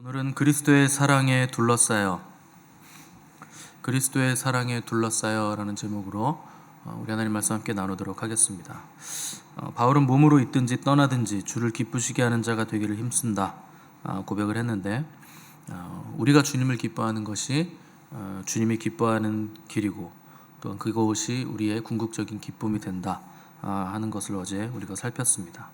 오늘은 그리스도의 사랑에 둘러싸여라는 제목으로 우리 하나님 말씀 함께 나누도록 하겠습니다. 바울은 몸으로 있든지 떠나든지 주를 기쁘시게 하는 자가 되기를 힘쓴다 고백을 했는데, 우리가 주님을 기뻐하는 것이 주님이 기뻐하는 길이고, 또한 그것이 우리의 궁극적인 기쁨이 된다 하는 것을 어제 우리가 살폈습니다.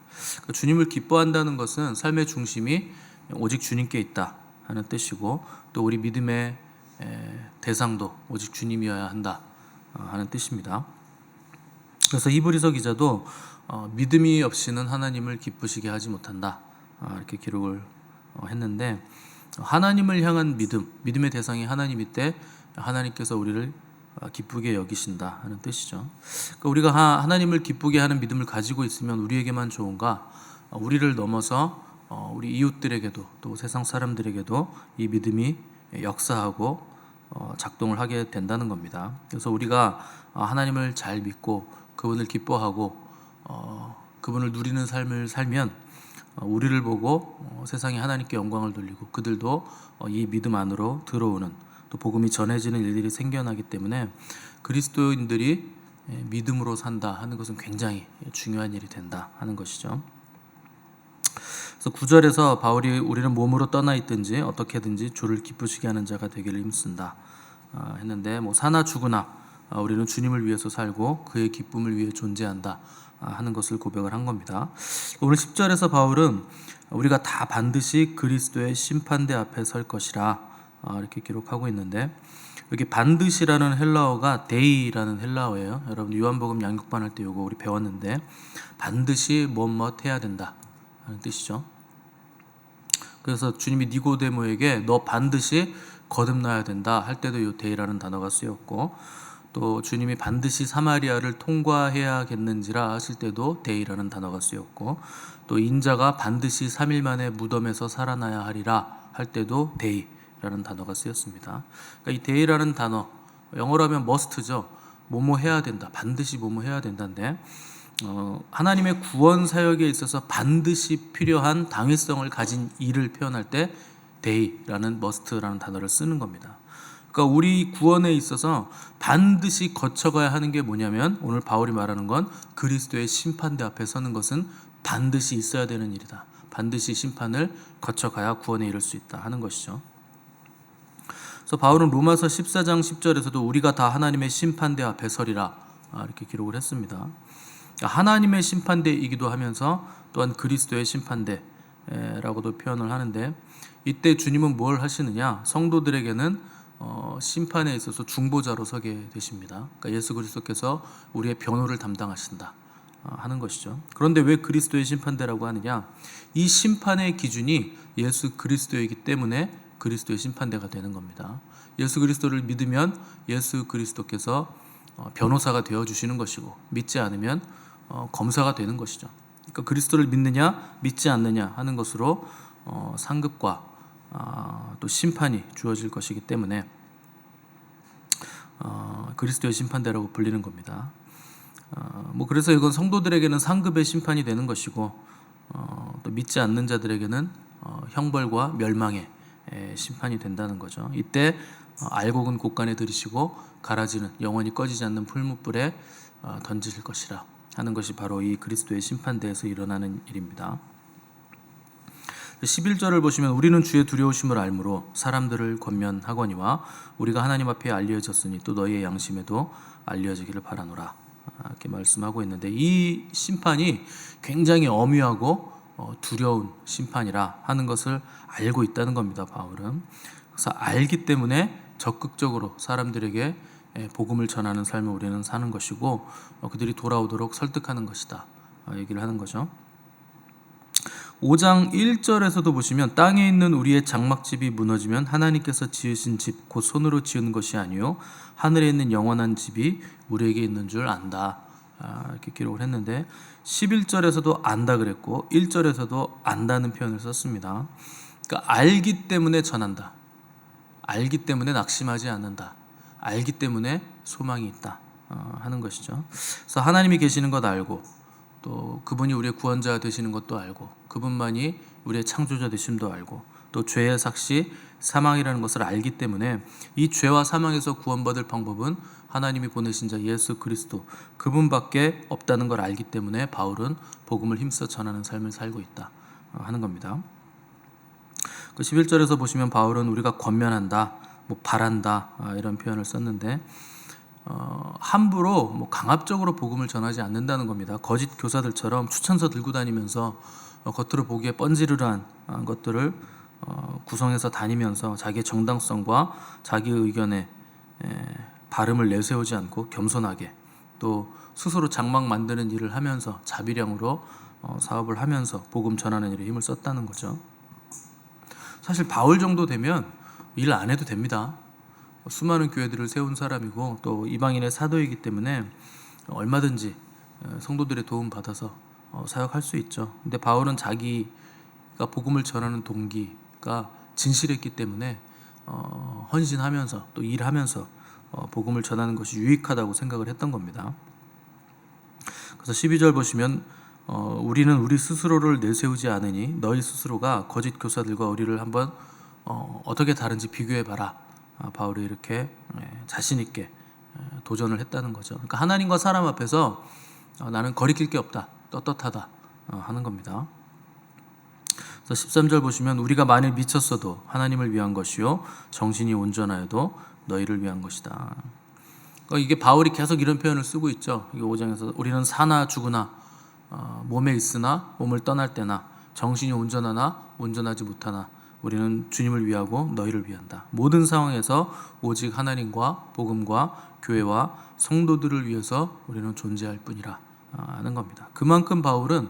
주님을 기뻐한다는 것은 삶의 중심이 오직 주님께 있다 하는 뜻이고, 또 우리 믿음의 대상도 오직 주님이어야 한다 하는 뜻입니다. 그래서 히브리서 기자도 믿음이 없이는 하나님을 기쁘시게 하지 못한다 이렇게 기록을 했는데, 하나님을 향한 믿음의 대상이 하나님일 때 하나님께서 우리를 기쁘게 여기신다 하는 뜻이죠. 그러니까 우리가 하나님을 기쁘게 하는 믿음을 가지고 있으면 우리에게만 좋은가, 우리를 넘어서 우리 이웃들에게도 또 세상 사람들에게도 이 믿음이 역사하고 작동을 하게 된다는 겁니다. 그래서 우리가 하나님을 잘 믿고 그분을 기뻐하고 그분을 누리는 삶을 살면 우리를 보고 세상이 하나님께 영광을 돌리고 그들도 이 믿음 안으로 들어오는, 또 복음이 전해지는 일들이 생겨나기 때문에 그리스도인들이 믿음으로 산다 하는 것은 굉장히 중요한 일이 된다 하는 것이죠. 그래서 9절에서 바울이 우리는 몸으로 떠나 있든지 어떻게든지 주를 기쁘시게 하는 자가 되기를 힘쓴다 했는데, 사나 죽으나 우리는 주님을 위해서 살고 그의 기쁨을 위해 존재한다 하는 것을 고백을 한 겁니다. 오늘 10절에서 바울은 우리가 다 반드시 그리스도의 심판대 앞에 설 것이라 이렇게 기록하고 있는데, 여기 반드시라는 헬라어가 데이라는 헬라어예요. 여러분 요한복음 양육반 할 때 이거 우리 배웠는데, 반드시 뭐뭐 해야 된다 하는 뜻이죠. 그래서 주님이 니고데모에게 너 반드시 거듭나야 된다 할 때도 이 데이라는 단어가 쓰였고, 또 주님이 반드시 사마리아를 통과해야겠는지라 하실 때도 데이라는 단어가 쓰였고, 또 인자가 반드시 3일 만에 무덤에서 살아나야 하리라 할 때도 데이라는 단어가 쓰였습니다. 그러니까 이 데이라는 단어, 영어로 하면 must죠. 뭐뭐 해야 된다, 반드시 뭐뭐 해야 된다인데, 하나님의 구원 사역에 있어서 반드시 필요한 당위성을 가진 일을 표현할 때 day라는 must라는 단어를 쓰는 겁니다. 그러니까 우리 구원에 있어서 반드시 거쳐가야 하는 게 뭐냐면, 오늘 바울이 말하는 건 그리스도의 심판대 앞에 서는 것은 반드시 있어야 되는 일이다. 반드시 심판을 거쳐가야 구원에 이를 수 있다 하는 것이죠. 그래서 바울은 로마서 14장 10절에서도 우리가 다 하나님의 심판대 앞에 서리라 이렇게 기록을 했습니다. 하나님의 심판대이기도 하면서 또한 그리스도의 심판대라고도 표현을 하는데, 이때 주님은 뭘 하시느냐, 성도들에게는 심판에 있어서 중보자로 서게 되십니다. 그러니까 예수 그리스도께서 우리의 변호를 담당하신다 하는 것이죠. 그런데 왜 그리스도의 심판대라고 하느냐, 이 심판의 기준이 예수 그리스도이기 때문에 그리스도의 심판대가 되는 겁니다. 예수 그리스도를 믿으면 예수 그리스도께서 변호사가 되어주시는 것이고, 믿지 않으면 검사가 되는 것이죠. 그러니까 그리스도를 믿느냐 믿지 않느냐 하는 것으로 상급과 또 심판이 주어질 것이기 때문에 그리스도의 심판대라고 불리는 겁니다. 그래서 이건 성도들에게는 상급의 심판이 되는 것이고, 또 믿지 않는 자들에게는 형벌과 멸망의 심판이 된다는 거죠. 이때 알곡은 곳간에 들이시고 가라지는 영원히 꺼지지 않는 풀무불에 던지실 것이라 하는 것이 바로 이 그리스도의 심판대에서 일어나는 일입니다. 11절을 보시면 우리는 주의 두려우심을 알므로 사람들을 권면하거니와 우리가 하나님 앞에 알려졌으니 또 너희의 양심에도 알려지기를 바라노라 이렇게 말씀하고 있는데, 이 심판이 굉장히 엄위하고 두려운 심판이라 하는 것을 알고 있다는 겁니다, 바울은. 그래서 알기 때문에 적극적으로 사람들에게 복음을 전하는 삶을 우리는 사는 것이고, 그들이 돌아오도록 설득하는 것이다 얘기를 하는 거죠. 5장 1절에서도 보시면 땅에 있는 우리의 장막집이 무너지면 하나님께서 지으신 집 곧 손으로 지은 것이 아니요 하늘에 있는 영원한 집이 우리에게 있는 줄 안다 이렇게 기록을 했는데, 11절에서도 안다 그랬고 1절에서도 안다는 표현을 썼습니다. 그러니까 알기 때문에 전한다, 알기 때문에 낙심하지 않는다, 알기 때문에 소망이 있다 하는 것이죠. 그래서 하나님이 계시는 것 알고, 또 그분이 우리의 구원자 되시는 것도 알고, 그분만이 우리의 창조자 되심도 알고 또 죄의 삭시 사망이라는 것을 알기 때문에 이 죄와 사망에서 구원받을 방법은 하나님이 보내신 자 예수 그리스도 그분밖에 없다는 걸 알기 때문에 바울은 복음을 힘써 전하는 삶을 살고 있다 하는 겁니다. 그 11절에서 보시면 바울은 우리가 권면한다, 바란다 이런 표현을 썼는데 함부로 강압적으로 복음을 전하지 않는다는 겁니다. 거짓 교사들처럼 추천서 들고 다니면서 겉으로 보기에 뻔지르르한 것들을 구성해서 다니면서 자기의 정당성과 자기의 의견에 발음을 내세우지 않고 겸손하게 또 스스로 장막 만드는 일을 하면서 자비량으로 사업을 하면서 복음 전하는 일에 힘을 썼다는 거죠. 사실 바울 정도 되면 일 안 해도 됩니다. 수많은 교회들을 세운 사람이고 또 이방인의 사도이기 때문에 얼마든지 성도들의 도움 받아서 사역할 수 있죠. 근데 바울은 자기가 복음을 전하는 동기가 진실했기 때문에 헌신하면서 또 일하면서 복음을 전하는 것이 유익하다고 생각을 했던 겁니다. 그래서 12절 보시면 우리는 우리 스스로를 내세우지 않으니 너희 스스로가 거짓 교사들과 우리를 한번 어떻게 다른지 비교해봐라. 바울이 이렇게 자신 있게 도전을 했다는 거죠. 그러니까 하나님과 사람 앞에서 나는 거리낄 게 없다, 떳떳하다 하는 겁니다. 그래서 13절 보시면 우리가 만일 미쳤어도 하나님을 위한 것이요 정신이 온전하여도 너희를 위한 것이다. 그러니까 이게 바울이 계속 이런 표현을 쓰고 있죠. 이게 5장에서 우리는 사나 죽으나 몸에 있으나 몸을 떠날 때나 정신이 온전하나 온전하지 못하나 우리는 주님을 위하고 너희를 위한다. 모든 상황에서 오직 하나님과 복음과 교회와 성도들을 위해서 우리는 존재할 뿐이라 하는 겁니다. 그만큼 바울은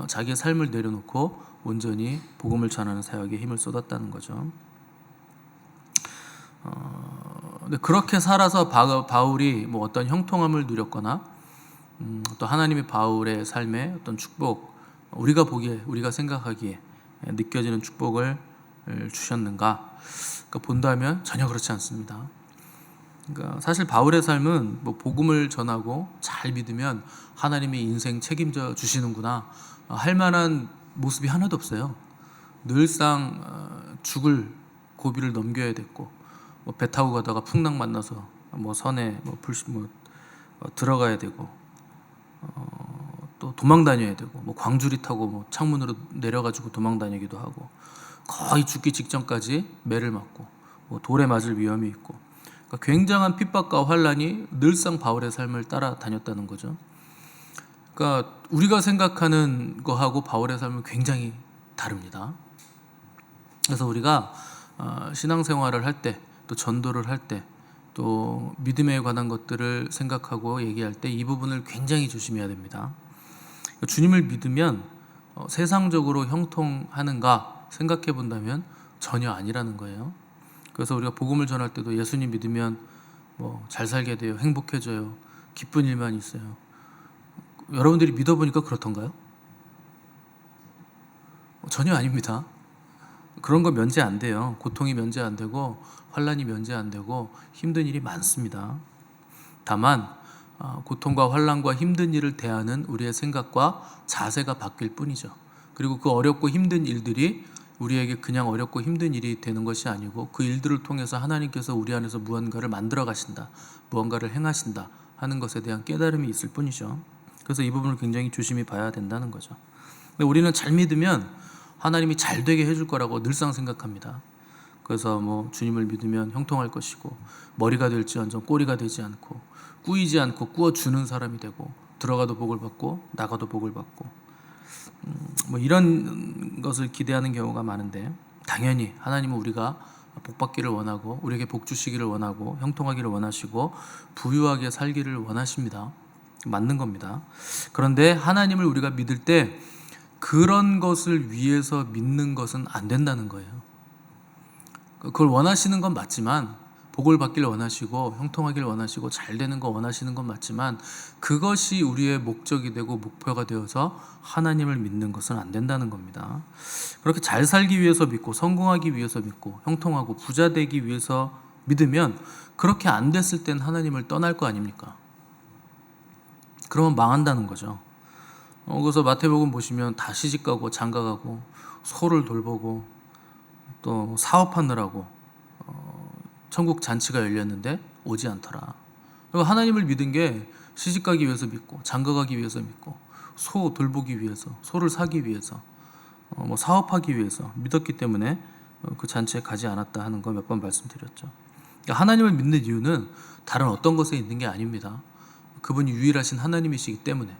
자기의 삶을 내려놓고 온전히 복음을 전하는 사역에 힘을 쏟았다는 거죠. 근데 그렇게 살아서 바울이 어떤 형통함을 누렸거나 또 하나님이 바울의 삶에 어떤 축복, 우리가 보기에 우리가 생각하기에 느껴지는 축복을 주셨는가? 그러니까 본다면 전혀 그렇지 않습니다. 그러니까 사실 바울의 삶은 복음을 전하고 잘 믿으면 하나님이 인생 책임져 주시는구나 할 만한 모습이 하나도 없어요. 늘상 죽을 고비를 넘겨야 됐고 배 타고 가다가 풍랑 만나서 선에 들어가야 되고 또 도망 다녀야 되고 광주리 타고 창문으로 내려가지고 도망 다니기도 하고 거의 죽기 직전까지 매를 맞고 돌에 맞을 위험이 있고 그러니까 굉장한 핍박과 환난이 늘상 바울의 삶을 따라다녔다는 거죠. 그러니까 우리가 생각하는 거하고 바울의 삶은 굉장히 다릅니다. 그래서 우리가 신앙생활을 할 때 또 전도를 할 때 또 믿음에 관한 것들을 생각하고 얘기할 때 이 부분을 굉장히 조심해야 됩니다. 그러니까 주님을 믿으면 세상적으로 형통하는가 생각해 본다면 전혀 아니라는 거예요. 그래서 우리가 복음을 전할 때도 예수님 믿으면 잘 살게 돼요, 행복해져요, 기쁜 일만 있어요. 여러분들이 믿어보니까 그렇던가요? 전혀 아닙니다. 그런 거 면제 안 돼요. 고통이 면제 안 되고 환난이 면제 안 되고 힘든 일이 많습니다. 다만 고통과 환난과 힘든 일을 대하는 우리의 생각과 자세가 바뀔 뿐이죠. 그리고 그 어렵고 힘든 일들이 우리에게 그냥 어렵고 힘든 일이 되는 것이 아니고 그 일들을 통해서 하나님께서 우리 안에서 무언가를 만들어 가신다, 무언가를 행하신다 하는 것에 대한 깨달음이 있을 뿐이죠. 그래서 이 부분을 굉장히 조심히 봐야 된다는 거죠. 근데 우리는 잘 믿으면 하나님이 잘 되게 해줄 거라고 늘상 생각합니다. 그래서 주님을 믿으면 형통할 것이고 머리가 될지언정 꼬리가 되지 않고 꾸이지 않고 꾸어주는 사람이 되고 들어가도 복을 받고 나가도 복을 받고 이런 것을 기대하는 경우가 많은데 당연히 하나님은 우리가 복 받기를 원하고 우리에게 복 주시기를 원하고 형통하기를 원하시고 부유하게 살기를 원하십니다. 맞는 겁니다. 그런데 하나님을 우리가 믿을 때 그런 것을 위해서 믿는 것은 안 된다는 거예요. 그걸 원하시는 건 맞지만 복을 받기를 원하시고 형통하기를 원하시고 잘 되는 거 원하시는 건 맞지만 그것이 우리의 목적이 되고 목표가 되어서 하나님을 믿는 것은 안 된다는 겁니다. 그렇게 잘 살기 위해서 믿고 성공하기 위해서 믿고 형통하고 부자 되기 위해서 믿으면 그렇게 안 됐을 땐 하나님을 떠날 거 아닙니까? 그러면 망한다는 거죠. 그래서 마태복음 보시면 다 시집가고 장가가고 소를 돌보고 또 사업하느라고 천국 잔치가 열렸는데 오지 않더라. 그리고 하나님을 믿은 게 시집가기 위해서 믿고 장가가기 위해서 믿고 소 돌보기 위해서 소를 사기 위해서 뭐 사업하기 위해서 믿었기 때문에 그 잔치에 가지 않았다 하는 거 몇 번 말씀드렸죠. 그러니까 하나님을 믿는 이유는 다른 어떤 것에 있는 게 아닙니다. 그분이 유일하신 하나님이시기 때문에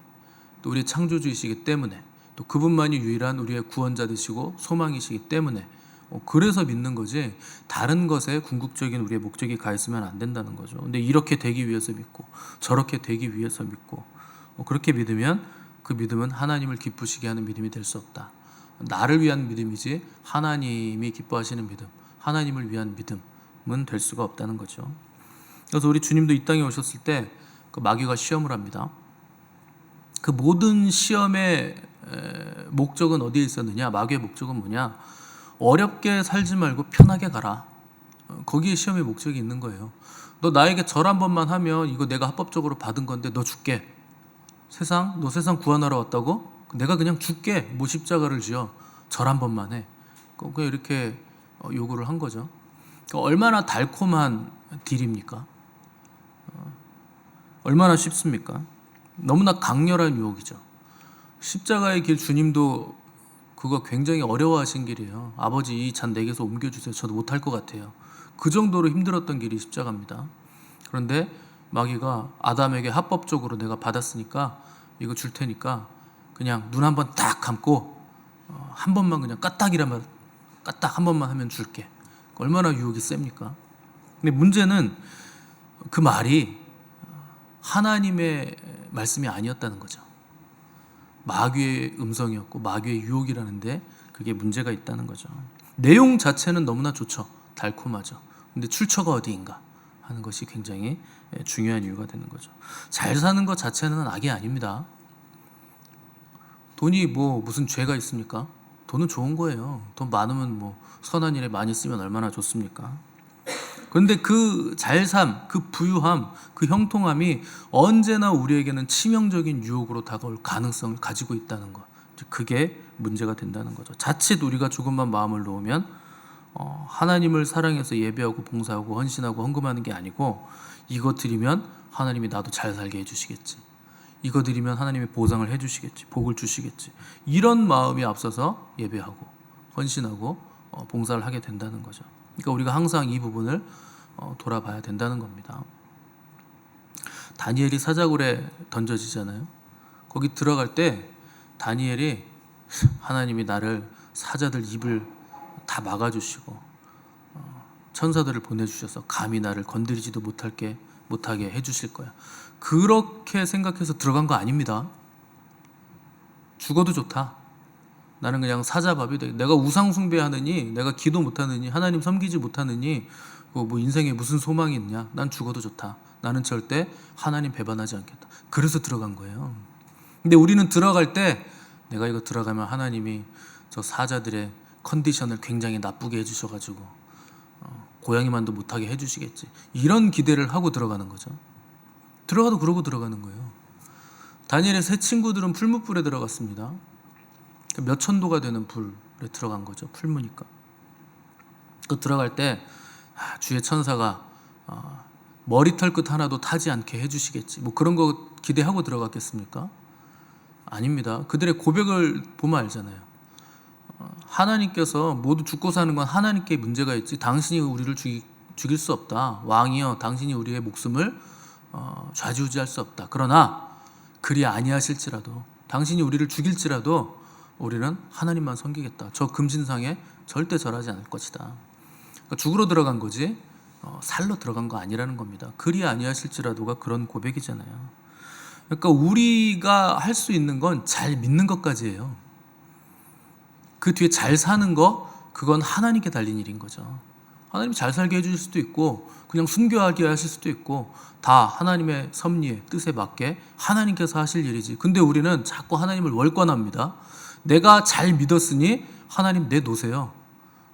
또 우리의 창조주이시기 때문에 또 그분만이 유일한 우리의 구원자 되시고 소망이시기 때문에 그래서 믿는 거지 다른 것에 궁극적인 우리의 목적이 가 있으면 안 된다는 거죠. 근데 이렇게 되기 위해서 믿고 저렇게 되기 위해서 믿고 그렇게 믿으면 그 믿음은 하나님을 기쁘시게 하는 믿음이 될 수 없다. 나를 위한 믿음이지 하나님이 기뻐하시는 믿음, 하나님을 위한 믿음은 될 수가 없다는 거죠. 그래서 우리 주님도 이 땅에 오셨을 때 그 마귀가 시험을 합니다. 그 모든 시험의 목적은 어디에 있었느냐? 마귀의 목적은 뭐냐? 어렵게 살지 말고 편하게 가라. 거기에 시험의 목적이 있는 거예요. 너 나에게 절 한 번만 하면 이거 내가 합법적으로 받은 건데 너 줄게. 너 세상 구원하러 왔다고? 내가 그냥 줄게. 뭐 십자가를 지어. 절 한 번만 해. 그냥 이렇게 요구를 한 거죠. 얼마나 달콤한 딜입니까? 얼마나 쉽습니까? 너무나 강렬한 유혹이죠. 십자가의 길 주님도 그거 굉장히 어려워하신 길이에요. 아버지 이 잔 내게서 옮겨주세요. 저도 못할 것 같아요. 그 정도로 힘들었던 길이 십자가입니다. 그런데 마귀가 아담에게 합법적으로 내가 받았으니까 이거 줄 테니까 그냥 눈 한 번 딱 감고 한 번만 그냥 까딱이라면 까딱 한 번만 하면 줄게. 얼마나 유혹이 셉니까? 근데 문제는 그 말이 하나님의 말씀이 아니었다는 거죠. 마귀의 음성이었고 마귀의 유혹이라는데 그게 문제가 있다는 거죠. 내용 자체는 너무나 좋죠. 달콤하죠. 근데 출처가 어디인가 하는 것이 굉장히 중요한 이유가 되는 거죠. 잘 사는 것 자체는 악이 아닙니다. 돈이 뭐 무슨 죄가 있습니까? 돈은 좋은 거예요. 돈 많으면 뭐 선한 일에 많이 쓰면 얼마나 좋습니까? 그런데 그 잘삼, 그 부유함, 그 형통함이 언제나 우리에게는 치명적인 유혹으로 다가올 가능성을 가지고 있다는 것. 그게 문제가 된다는 거죠. 자칫 우리가 조금만 마음을 놓으면 하나님을 사랑해서 예배하고 봉사하고 헌신하고 헌금하는 게 아니고 이거 드리면 하나님이 나도 잘 살게 해주시겠지. 이거 드리면 하나님이 보상을 해주시겠지. 복을 주시겠지. 이런 마음이 앞서서 예배하고 헌신하고 봉사를 하게 된다는 거죠. 그러니까 우리가 항상 이 부분을 돌아봐야 된다는 겁니다. 다니엘이 사자굴에 던져지잖아요. 거기 들어갈 때 다니엘이 하나님이 나를 사자들 입을 다 막아주시고 천사들을 보내주셔서 감히 나를 건드리지도 못하게 해주실 거야. 그렇게 생각해서 들어간 거 아닙니다. 죽어도 좋다. 나는 그냥 사자밥이 돼. 내가 우상 숭배하느니, 내가 기도 못하느니, 하나님 섬기지 못하느니, 뭐 인생에 무슨 소망이 있냐? 난 죽어도 좋다. 나는 절대 하나님 배반하지 않겠다. 그래서 들어간 거예요. 근데 우리는 들어갈 때 내가 이거 들어가면 하나님이 저 사자들의 컨디션을 굉장히 나쁘게 해주셔가지고 고양이만도 못하게 해주시겠지. 이런 기대를 하고 들어가는 거죠. 들어가도 그러고 들어가는 거예요. 다니엘의 세 친구들은 풀무불에 들어갔습니다. 몇 천도가 되는 불에 들어간 거죠. 풀무니까. 그 들어갈 때 주의 천사가 머리털 끝 하나도 타지 않게 해주시겠지. 뭐 그런 거 기대하고 들어갔겠습니까? 아닙니다. 그들의 고백을 보면 알잖아요. 하나님께서 모두 죽고 사는 건 하나님께 문제가 있지 당신이 우리를 죽일 수 없다. 왕이여 당신이 우리의 목숨을 좌지우지할 수 없다. 그러나 그리 아니하실지라도 당신이 우리를 죽일지라도 우리는 하나님만 섬기겠다. 저 금신상에 절대 절하지 않을 것이다. 그러니까 죽으러 들어간 거지 살러 들어간 거 아니라는 겁니다. 그리 아니하실지라도가 그런 고백이잖아요. 그러니까 우리가 할 수 있는 건 잘 믿는 것까지예요. 그 뒤에 잘 사는 거 그건 하나님께 달린 일인 거죠. 하나님이 잘 살게 해주실 수도 있고 그냥 순교하게 하실 수도 있고 다 하나님의 섭리에 뜻에 맞게 하나님께서 하실 일이지. 근데 우리는 자꾸 하나님을 월권합니다. 내가 잘 믿었으니 하나님 내놓으세요.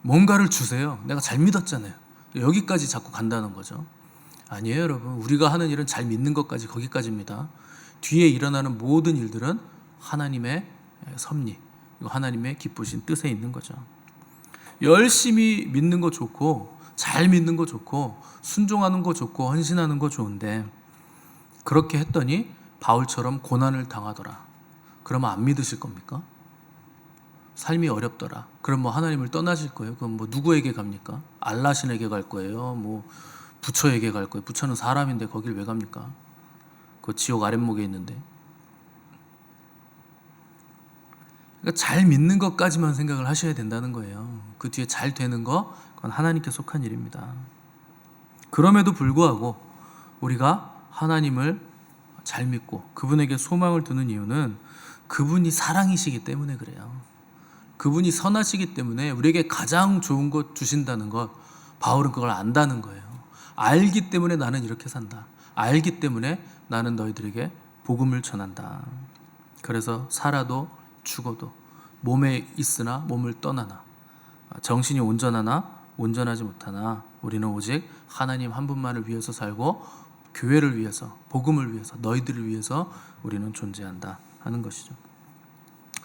뭔가를 주세요. 내가 잘 믿었잖아요. 여기까지 자꾸 간다는 거죠. 아니에요 여러분. 우리가 하는 일은 잘 믿는 것까지 거기까지입니다. 뒤에 일어나는 모든 일들은 하나님의 섭리, 이거 하나님의 기쁘신 뜻에 있는 거죠. 열심히 믿는 거 좋고, 잘 믿는 거 좋고, 순종하는 거 좋고, 헌신하는 거 좋은데 그렇게 했더니 바울처럼 고난을 당하더라. 그러면 안 믿으실 겁니까? 삶이 어렵더라. 그럼 뭐 하나님을 떠나실 거예요? 그럼 뭐 누구에게 갑니까? 알라신에게 갈 거예요? 뭐 부처에게 갈 거예요? 부처는 사람인데 거길 왜 갑니까? 그 지옥 아랫목에 있는데. 그러니까 잘 믿는 것까지만 생각을 하셔야 된다는 거예요. 그 뒤에 잘 되는 거, 그건 하나님께 속한 일입니다. 그럼에도 불구하고 우리가 하나님을 잘 믿고 그분에게 소망을 두는 이유는 그분이 사랑이시기 때문에 그래요. 그분이 선하시기 때문에 우리에게 가장 좋은 것 주신다는 것, 바울은 그걸 안다는 거예요. 알기 때문에 나는 이렇게 산다. 알기 때문에 나는 너희들에게 복음을 전한다. 그래서 살아도 죽어도 몸에 있으나 몸을 떠나나 정신이 온전하나 온전하지 못하나 우리는 오직 하나님 한 분만을 위해서 살고 교회를 위해서, 복음을 위해서, 너희들을 위해서 우리는 존재한다 하는 것이죠.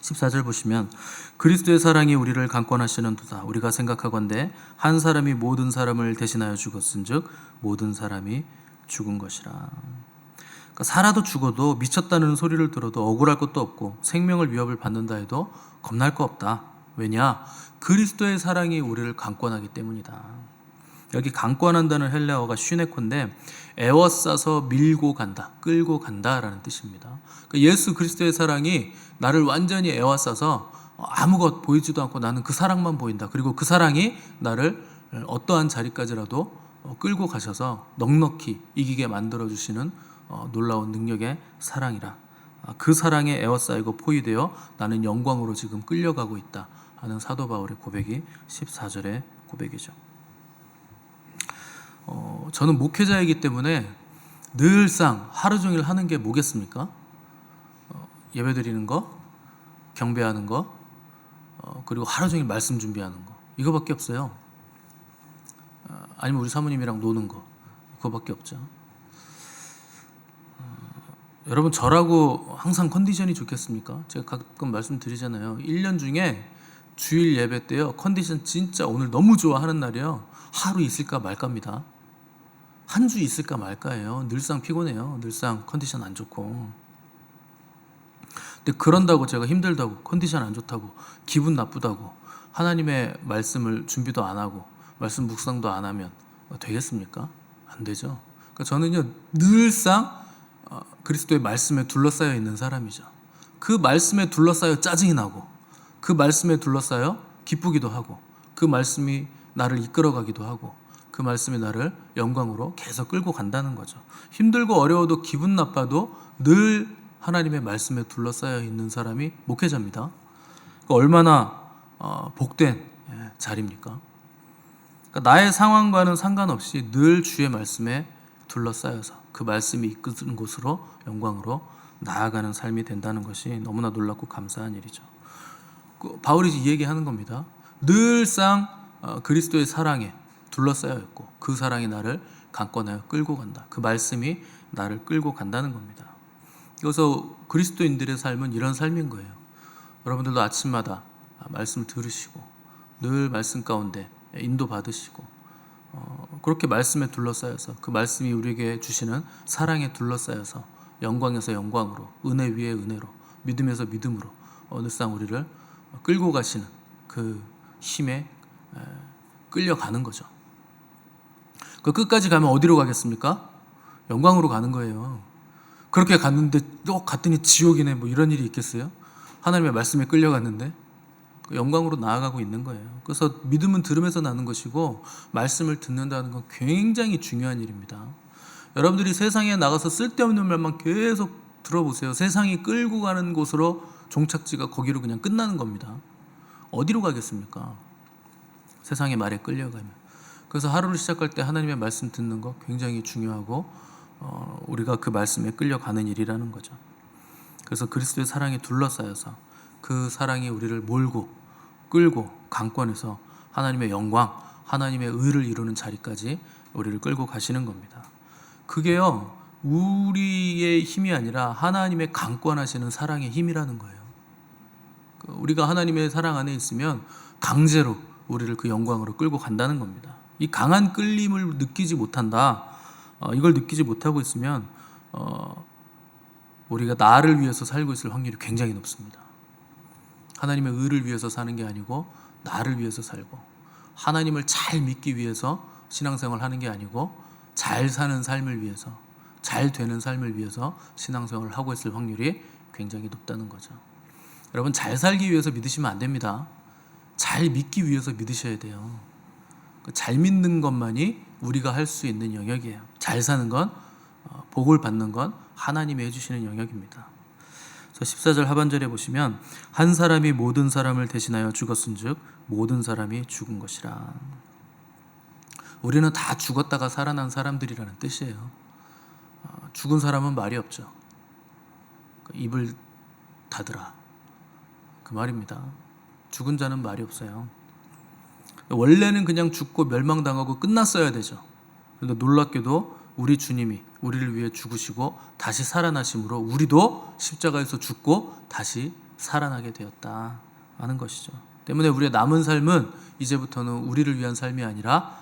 14절 보시면 그리스도의 사랑이 우리를 강권하시는도다. 우리가 생각하건대 한 사람이 모든 사람을 대신하여 죽었은즉 모든 사람이 죽은 것이라. 그러니까 살아도 죽어도 미쳤다는 소리를 들어도 억울할 것도 없고 생명을 위협을 받는다 해도 겁날 거 없다. 왜냐? 그리스도의 사랑이 우리를 강권하기 때문이다. 여기 강권한다는 헬라어가 슈네코인데 에워싸서 밀고 간다, 끌고 간다라는 뜻입니다. 그러니까 예수 그리스도의 사랑이 나를 완전히 에워싸서 아무것 보이지도 않고 나는 그 사랑만 보인다. 그리고 그 사랑이 나를 어떠한 자리까지라도 끌고 가셔서 넉넉히 이기게 만들어주시는 놀라운 능력의 사랑이라. 그 사랑에 에워싸이고 포위되어 나는 영광으로 지금 끌려가고 있다 하는 사도 바울의 고백이 14절의 고백이죠. 저는 목회자이기 때문에 늘상 하루 종일 하는 게 뭐겠습니까? 예배드리는 거, 경배하는 거, 그리고 하루 종일 말씀 준비하는 거, 이거밖에 없어요. 아니면 우리 사모님이랑 노는 거, 그거밖에 없죠. 여러분, 저라고 항상 컨디션이 좋겠습니까? 제가 가끔 말씀드리잖아요. 1년 중에 주일 예배 때요, 컨디션 진짜 오늘 너무 좋아 하는 날이요, 하루 있을까 말까입니다. 한 주 있을까 말까예요. 늘상 피곤해요. 늘상 컨디션 안 좋고. 근데 그런다고 제가 힘들다고, 컨디션 안 좋다고, 기분 나쁘다고 하나님의 말씀을 준비도 안 하고 말씀 묵상도 안 하면 되겠습니까? 안 되죠. 그러니까 저는요, 늘상 그리스도의 말씀에 둘러싸여 있는 사람이죠. 그 말씀에 둘러싸여 짜증이 나고, 그 말씀에 둘러싸여 기쁘기도 하고, 그 말씀이 나를 이끌어가기도 하고, 그 말씀이 나를 영광으로 계속 끌고 간다는 거죠. 힘들고 어려워도 기분 나빠도 늘 하나님의 말씀에 둘러싸여 있는 사람이 목회자입니다. 그러니까 얼마나 복된 자리입니까? 그러니까 나의 상황과는 상관없이 늘 주의 말씀에 둘러싸여서 그 말씀이 이끄는 곳으로 영광으로 나아가는 삶이 된다는 것이 너무나 놀랍고 감사한 일이죠. 바울이 이 얘기하는 겁니다. 늘상 그리스도의 사랑에 둘러싸여 있고 그 사랑이 나를 강권하여 끌고 간다. 그 말씀이 나를 끌고 간다는 겁니다. 그래서 그리스도인들의 삶은 이런 삶인 거예요. 여러분들도 아침마다 말씀을 들으시고 늘 말씀 가운데 인도받으시고 그렇게 말씀에 둘러싸여서 그 말씀이 우리에게 주시는 사랑에 둘러싸여서 영광에서 영광으로, 은혜 위에 은혜로, 믿음에서 믿음으로 늘상 우리를 끌고 가시는 그 힘에 끌려가는 거죠. 그 끝까지 가면 어디로 가겠습니까? 영광으로 가는 거예요. 그렇게 갔는데 또 갔더니 지옥이네, 뭐 이런 일이 있겠어요? 하나님의 말씀에 끌려갔는데 영광으로 나아가고 있는 거예요. 그래서 믿음은 들음에서 나는 것이고 말씀을 듣는다는 건 굉장히 중요한 일입니다. 여러분들이 세상에 나가서 쓸데없는 말만 계속 들어보세요. 세상이 끌고 가는 곳으로 종착지가 거기로 그냥 끝나는 겁니다. 어디로 가겠습니까? 세상의 말에 끌려가면. 그래서 하루를 시작할 때 하나님의 말씀 듣는 거 굉장히 중요하고 우리가 그 말씀에 끌려가는 일이라는 거죠. 그래서 그리스도의 사랑에 둘러싸여서 그 사랑이 우리를 몰고 끌고 강권해서 하나님의 영광, 하나님의 의를 이루는 자리까지 우리를 끌고 가시는 겁니다. 그게요, 우리의 힘이 아니라 하나님의 강권하시는 사랑의 힘이라는 거예요. 우리가 하나님의 사랑 안에 있으면 강제로 우리를 그 영광으로 끌고 간다는 겁니다. 이 강한 끌림을 느끼지 못한다. 이걸 느끼지 못하고 있으면 우리가 나를 위해서 살고 있을 확률이 굉장히 높습니다. 하나님의 의를 위해서 사는 게 아니고 나를 위해서 살고, 하나님을 잘 믿기 위해서 신앙생활을 하는 게 아니고 잘 사는 삶을 위해서, 잘 되는 삶을 위해서 신앙생활을 하고 있을 확률이 굉장히 높다는 거죠. 여러분, 잘 살기 위해서 믿으시면 안 됩니다. 잘 믿기 위해서 믿으셔야 돼요. 잘 믿는 것만이 우리가 할 수 있는 영역이에요. 잘 사는 건, 복을 받는 건 하나님이 해주시는 영역입니다. 그래서 14절 하반절에 보시면 한 사람이 모든 사람을 대신하여 죽었은즉 모든 사람이 죽은 것이라. 우리는 다 죽었다가 살아난 사람들이라는 뜻이에요. 죽은 사람은 말이 없죠. 입을 닫으라, 그 말입니다. 죽은 자는 말이 없어요. 원래는 그냥 죽고 멸망당하고 끝났어야 되죠. 그런데 놀랍게도 우리 주님이 우리를 위해 죽으시고 다시 살아나심으로 우리도 십자가에서 죽고 다시 살아나게 되었다 하는 것이죠. 때문에 우리의 남은 삶은 이제부터는 우리를 위한 삶이 아니라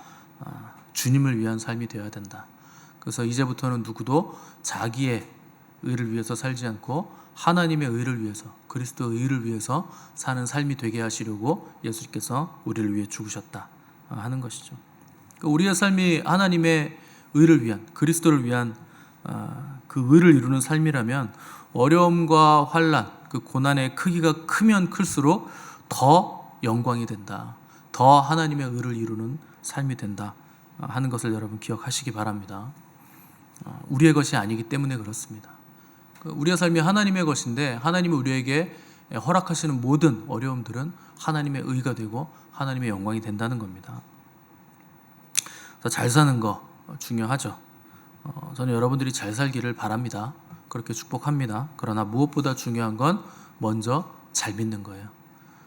주님을 위한 삶이 되어야 된다. 그래서 이제부터는 누구도 자기의 의를 위해서 살지 않고 하나님의 의를 위해서, 그리스도의 의를 위해서 사는 삶이 되게 하시려고 예수님께서 우리를 위해 죽으셨다 하는 것이죠. 우리의 삶이 하나님의 의를 위한, 그리스도를 위한 그 의를 이루는 삶이라면 어려움과 환난, 그 고난의 크기가 크면 클수록 더 영광이 된다, 더 하나님의 의를 이루는 삶이 된다 하는 것을 여러분 기억하시기 바랍니다. 우리의 것이 아니기 때문에 그렇습니다. 우리의 삶이 하나님의 것인데 하나님이 우리에게 허락하시는 모든 어려움들은 하나님의 의가 되고 하나님의 영광이 된다는 겁니다. 잘 사는 거 중요하죠. 저는 여러분들이 잘 살기를 바랍니다. 그렇게 축복합니다. 그러나 무엇보다 중요한 건 먼저 잘 믿는 거예요.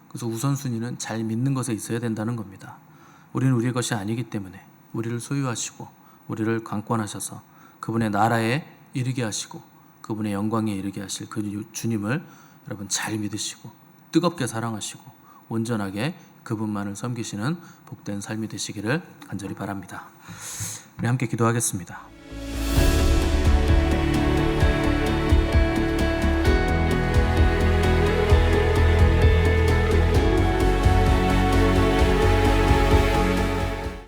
그래서 우선순위는 잘 믿는 것에 있어야 된다는 겁니다. 우리는 우리의 것이 아니기 때문에 우리를 소유하시고 우리를 강권하셔서 그분의 나라에 이르게 하시고 그분의 영광에 이르게 하실 그 주님을 여러분 잘 믿으시고 뜨겁게 사랑하시고 온전하게 그분만을 섬기시는 복된 삶이 되시기를 간절히 바랍니다. 우리 함께 기도하겠습니다.